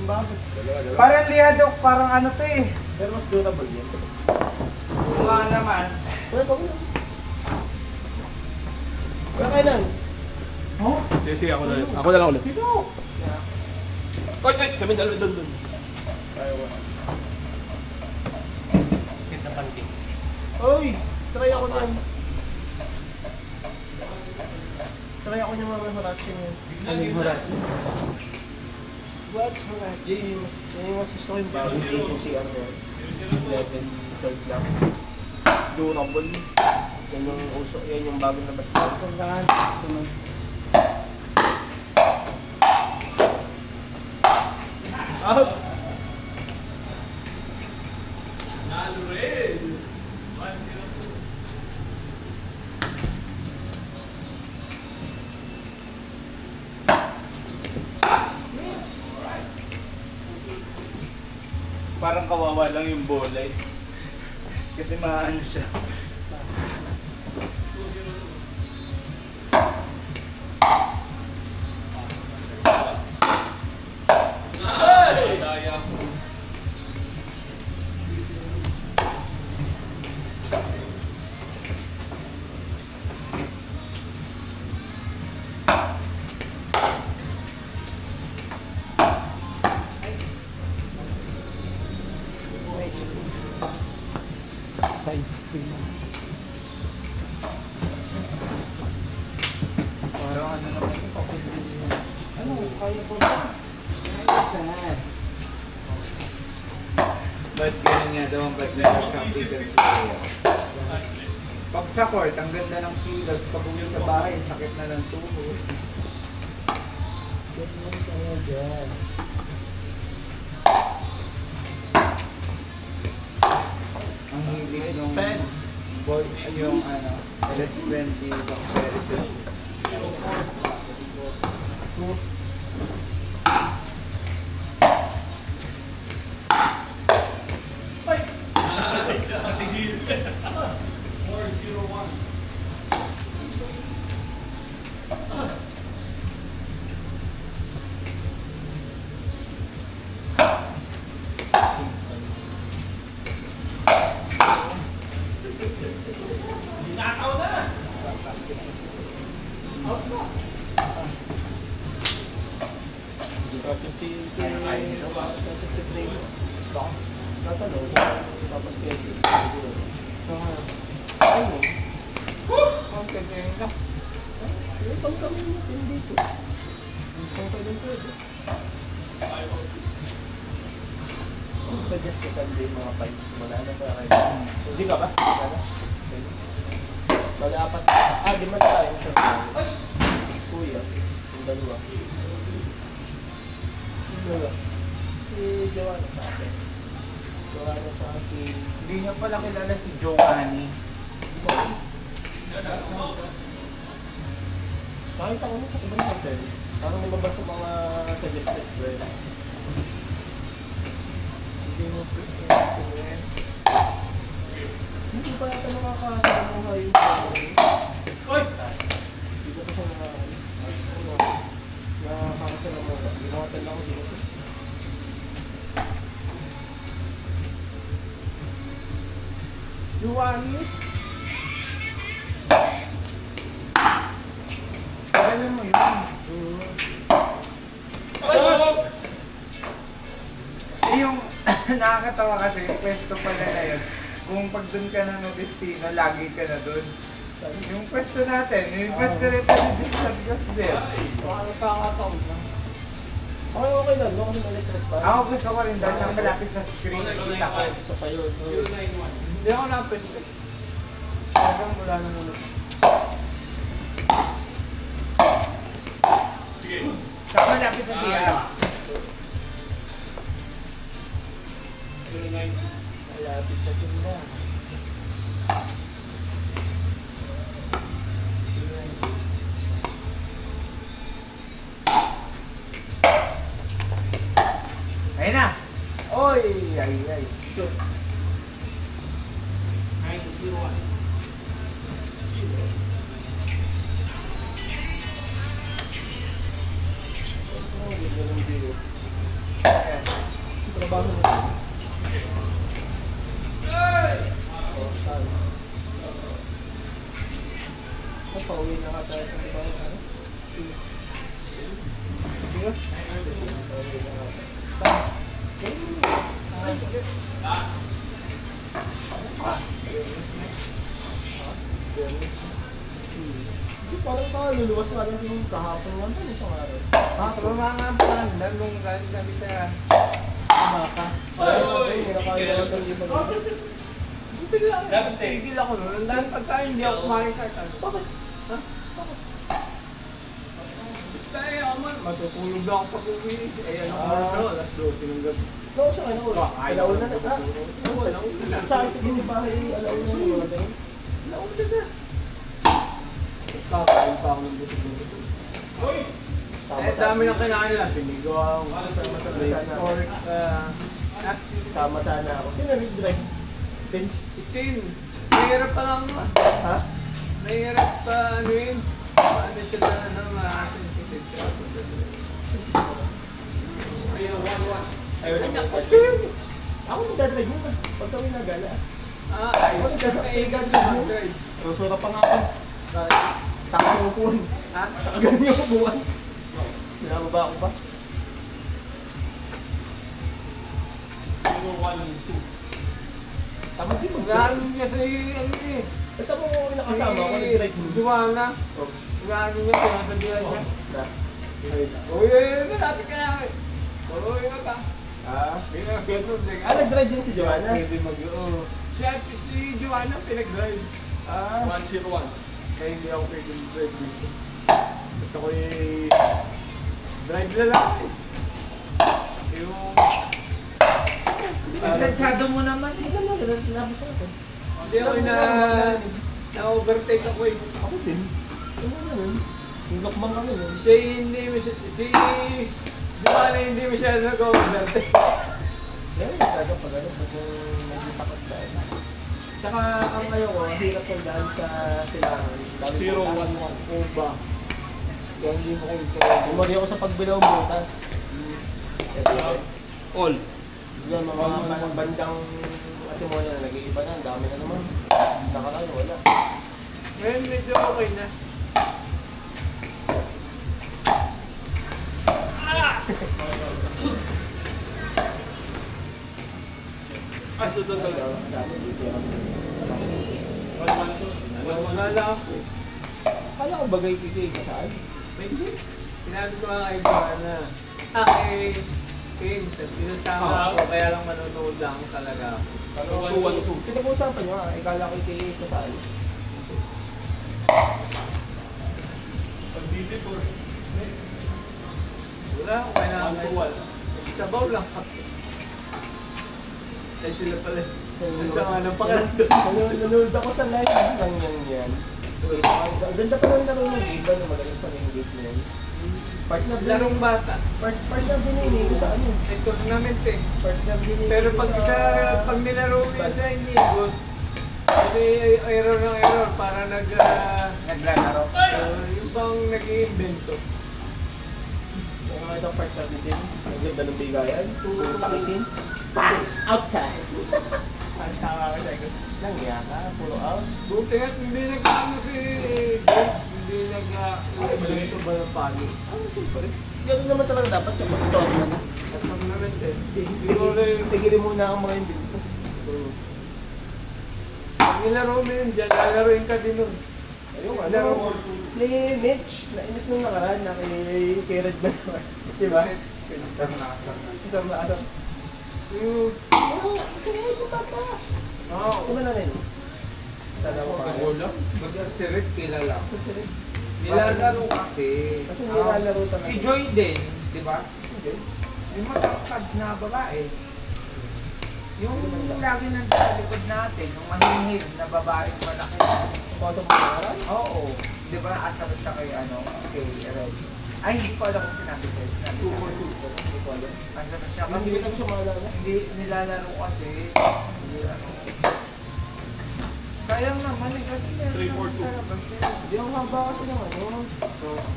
bakit? Parang lihadok, parang ano to eh. Pero mas durable yan. Wala naman. Pero ikaw yun. Wala kayo lang. Oh? Sige, ako na ulit. Ako na lang ulit. Sino? Oy, kami dalawa doon. Ayaw ko. Kita panty. Oy! Try ako niyan. Try ako niyan mga Horachi niyan. Ano yung Horachi? What's Horachi? Mas gusto ko yung bagong GTC ano. 11, 12 lang. Durable. Yan yung uso. Yan yung bagong labas na. Tandaan. Sunod. Out! Nalo rin. 1-0. Parang kawawa lang yung bola eh. Kasi maano siya. Side screen lang. Parang ano naman ito, ano, kaya ko ba? Saan? Ba't ganun nga daw ang pag-nag-capital player? Pag sa court, ang ganda ng kilos. Pag uwi sa bahay, sakit na ng tuhod. Ganun kaya dyan. Ang hilig nung Pen. ball, yung ano, LS20 comparison. Tigil. 4-0-1. Nakaw na! Out na! Tatanong, tapos kaya siguro. Ayun. Ang ganyan na. Pag kami natin dito. Ang kayo din pwede. Suggest ko Sunday mga pipes. Wala na ba kayo? Hindi ka ba? Wala na? Pwede. Bali apat. Di man tayo sa Kuya. Yung dalawa. Yung dalawa. Si Joanna sa akin. Joanna sa si... Hindi niya pala kilala si Giovanni. Nakita ko mo sa ibang hotel. Parang lumabas sa mga suggested friends. Hindi mo friends. Hindi pa yata nakakasama yung Oy! Hindi ko kasi nakakasama mo. Hindi mo hotel ako dito. Giovanni? Alam mo yun. Yung nakakatawa kasi yung pwesto pala na yun. Kung pag dun ka na Destino, lagi ka na dun. Yung pwesto natin, yung pwesto rin tayo dito sa Gasbel. Nakakataon lang. Okay lang. No? Kasi electric pa. Ako gusto ko rin dahil siyang malapit sa screen. Kita ko. Sa kayo. 091. Hindi ako napwesto. Talagang mula na nulog. Sige. Saka malapit sa CR. 09. Malapit sa tinda. Ayun na! Oy! Ay! Shoot! 9-0-1. Oh, hindi ko lang dito. Ayan. Babago mo. Oh, saan? Oh, pauwi na ka tayo sa diba yung ano? Sige. Pauwi na ka. Hindi, parang luluwas ka lang yung kahapon lang sa isang araw. Pero mga panda, nung galing sabi sa Baka. Ay, nakakagawa ng iba lang. bigla Dapat say. tigil ako nun. Dahil pagkain hindi ako kumain kahit ano. Bakit? Ha? Bakit? Basta ako man, matutulog na ako pag uwi. Eh, ano Ah. oras ako? Alas 12 ng gabi. No, sa ano? Alauna na. Ah, Alauna na. Saan sa ginibahay? Alauna na yung mga ganun. Alauna na. Kakain pa ako ng buto-buto. Uy! Eh, dami ng kinain lang. Sinigaw, Sama sa pork, nasi. Sama sana ako. Sino nag-drive? Ben? Itin. Mahirap pa lang naman. Ha? Mahirap pa ano yun. Paano siya na ano, ma-sensitive siya. Ayun, one. Ayaw na mga Ako nag-drive mo ba? Pag kami nagala. Ah, ayun. Kaigan na mag-drive. Susura pa nga ako. Takot yung upuan. Ha? Nakaganyan yung upuan. Pinababa ako ba? 012. Tama din mo. Gano'n niya sa ano eh. Ito mo nakasama ako nag-drive mo. Duwana. Oh. Gano'n niya, sinasabihan niya. Na. Ay. Uy, malapit ka na. Uy, ano ka? Ah. Ganun. Ah, nag-drive din si Joanna? Pwede mag-oo. Si Joanna pinag-drive. Ah. 101. Kaya hindi ako pwede mag-drive dito. Gusto ko drive na lang eh. Yung... Planchado mo naman eh. Hindi ka lang, labas ako. Hindi ako na-overtake ako eh. Ako din. Ano naman? Yung lakbang kami nun. Si Joanna hindi masyado nag-overtake. Yan, masyado pag ano, pag medyo takot sa ano. Tsaka ang ayaw ko, hirap kong daan sa silangan. 011. Uba. Kaya hindi mo control. Bumari ako sa pagbilaw butas. All. Yan, mga bandang atimonya na nag-iiba na, ang dami na naman. Nakaraan, wala. Ngayon medyo okay na. As to the Sa amin, dito yan. 112. Wala lang ako. Kala ko bagay kikay ka saan? Sinabi ko nga kay Joanna. Kay King, sinasama ako kaya lang manonood lang talaga ako. Ano, 212. Kita ko usapan nyo ha, ikala ko kikay ka saan. Wala akong kailangan. Sabaw lang ako. Eh sila pala. Ang sama ng pakiramdam. Nanonood ako sa live lang yan. Wait, ang ganda pa ng laro ng iba na magaling pa ng gate nila. Part na Larong bata. part na binili ko sa ano. May tournament eh. Part na binili Pero ko pag sa... isa, pag nilaro mo yun sa Inigos, may error ng error para naglalaro. Yung bang nag-iimbento. Yung mga itong part na binili, ang ganda ng bigayan. Takitin. Outside. Ang tama ka sa'yo. Nangya ka, puro out. Buti nga, hindi nag-ano si Dave. Hindi nag-iimbento ba ng palo. Ano siyempre? Ganun naman talaga dapat sa pag-tournament na. At tournament eh. Siguro yung Tigilin muna ang mga invento. pag nilaro mo yun dyan, lalaroin ka din nun. Ayun, ano, si Mitch, nainis nung nakaraan na kay Red Man. Diba? Isang maasap. Sige, puta pa. Oo. Diba na rin? Dalawa pa. Basta si Rick kilala. Sa sila. Nilalaro kasi. Kasi nilalaro talaga. Si Joy din, di ba? Hindi. Yung matangkad na babae. Yung lagi nandun sa likod natin, yung mahihig na babaeng malaki. Pasok mo na nakaraan? Oo. Di ba asar siya kay kay Red. Ay, hindi ko alam kung sinabi sa'yo. Sinabi 2 sa for akin. 2. Hindi ko alam. Asar siya kasi Hindi ko lang siya maalala. hindi nilalaro kasi. Hindi ano. Sayang naman eh kasi meron 3-4-2. naman talaga siya. Hindi ang haba kasi ng ano.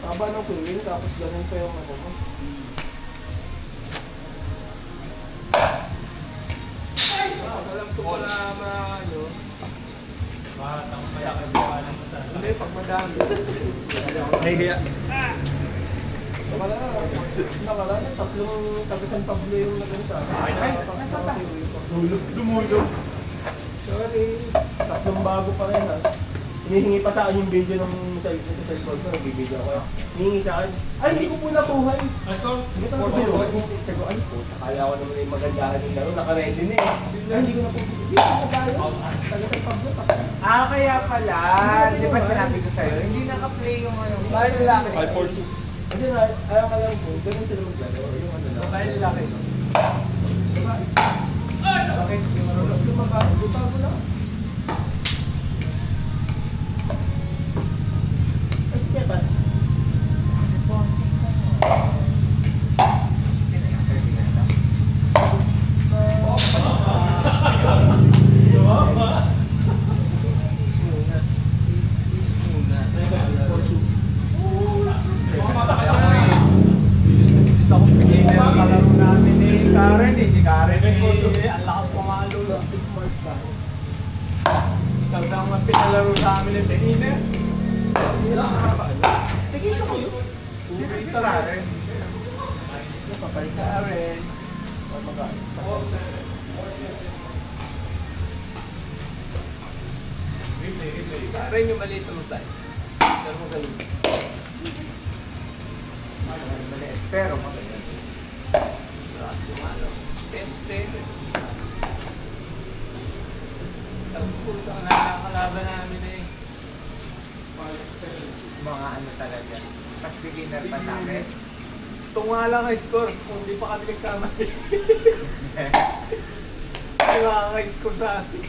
Haba ng kuwin, tapos ganun pa yung ano mo. gusto ko na ano. Batang malaki ba ng mata? Hindi, pag madami. Nahihiya. Nakala na, tatlong taga-San Pablo yung naganda. Ay, nasa ba? Dumulog. Sorry. Tatlong bago pa rin. Hinihingi pa sa akin yung video ng sa cellphone ko. Nagbibideo ako. Hinihingi sa akin. Ay, hindi ko po nakuha. Let's go. Hindi ko nakuha. Sabi ko, ay po, akala ko naman yung magandahan yung laro. Naka-ready na eh. Ay, hindi ko na po. Hindi ko na tayo. Taga-San Pablo. Ah, kaya pala. Di ba sinabi ko sa'yo, hindi naka-play yung ano. Bahay lalaki. 542. Kasi na, ayaw ka lang po. Ganun sila maglaro. Yung ano lang. Bahay lalaki. Bakit? Yung ano lang. Yung bago lang. Ay, sige ba? Kalaro namin ni Karen eh, si Karen eh. Ang lakas pumalo. Talagang ang pinalaro sa amin ng teniner. Tigisa ko yun. Sino si Karen? Papalit ka rin. Karen yung maliit na mutay. Pero magaling. Maliit, pero maganda. Ang nakakalaban namin eh. Mga ano talaga. Mas beginner pa sa akin. Ito nga lang ang score, kung hindi pa kami nagkamali. Ay makaka-score sa atin.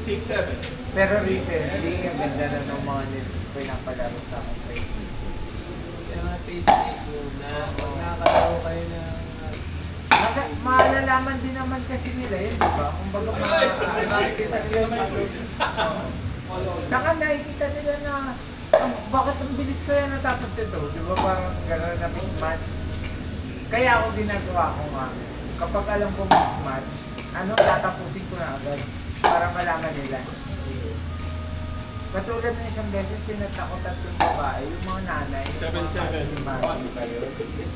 6-7. Pero recently, ang ganda na ng mga pinapalaro sa akin sa Kaya nga taste muna. Pag nakakalaro kayo na... Kasi malalaman din naman kasi nila yun, di ba? Kung baga makikita nila yung ano. Tsaka nakikita nila na bakit ang bilis kaya natapos ito? Di ba parang gano'n na mismatch? Kaya ako ginagawa ko nga, kapag alam ko mismatch, tatapusin ko na agad para malaman nila. Katulad ng isang beses, sinata ko tatlong babae, yung mga nanay. 7-7.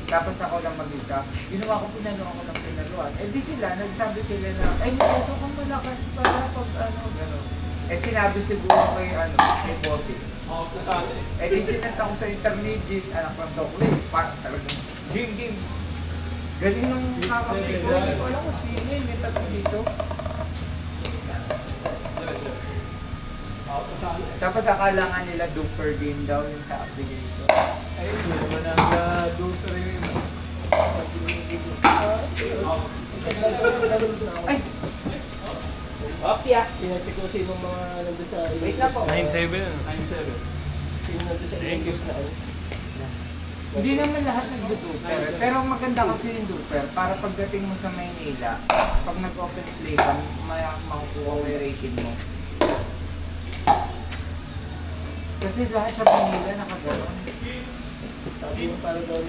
Tapos ako lang mag-isa. Ginawa ko, pinaluan ko ng pinaluan. Eh di sila, nagsabi sila na, ay nito kang malakas para pag gano'n. Eh sinabi siguro kay kay bossing. Out na sa atin. Eh di sinata ko sa intermediate, anak ng dokle, talagang game. Galing nung kakamay ko, hindi ko alam kung sino yun, may tatlo dito. Out na sa atin. Tapos akala nga nila duper game daw yung sa application. Ay, hindi naman ang duper yun. Ay! Okay ah. Pinacheck ko sino mga nandun sa... Wait na po. 9-7. Sino nandun sa English na ano. Hindi naman lahat nag-duper. Pero maganda kasi yung duper para pagdating mo sa Maynila, pag nag-open play ka, makukuha mo yung rating mo. Kasi lahat sa Manila nakaganon. Sabi mo para daw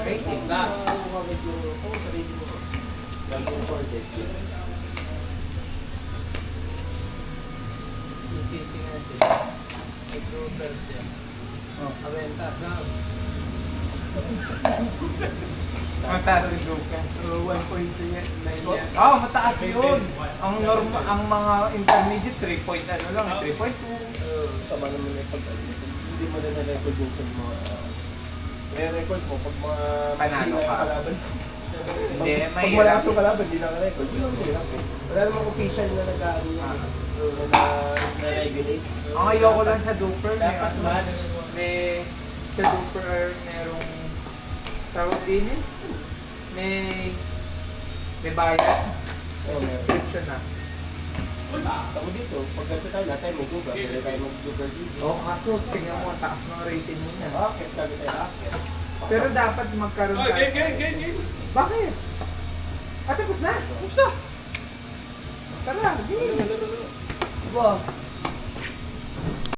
Rating. Last. Kumamit yung... Oo, sa radio mo. Lagi yung sorted. Sisi nga siya. Nag-duper siya. Oh. Aventas na. Mataas yung duper. 1.2 yan. 9 yan. Oh, mataas yun. Ang mga intermediate 3 point ano lang, 3.2. Sama naman yung pag hindi mo na na-record yung sa mga... record mo pag mga... Panalo ka. Kalaban. Hindi, Pag mahirap. malakas yung kalaban, hindi naka-record. Yun ang hirap eh. Wala namang official na nag-ano yan eh. Na-regulate. Ang ayoko lang sa duper, Dapat match. may sa duper merong tawag din eh. May bayad. May Oo, meron. subscription na. Ako dito, pag ganito tayo, lahat tayo may Google. Pwede tayo mag-Google dito. Oo, kaso tingnan mo, ang taas ng rating mo niya. Bakit? Sabi tayo, bakit? Pero dapat magkaroon Oh, ka. game. Bakit? Tapos na. Upsa. Tara, game. Ba?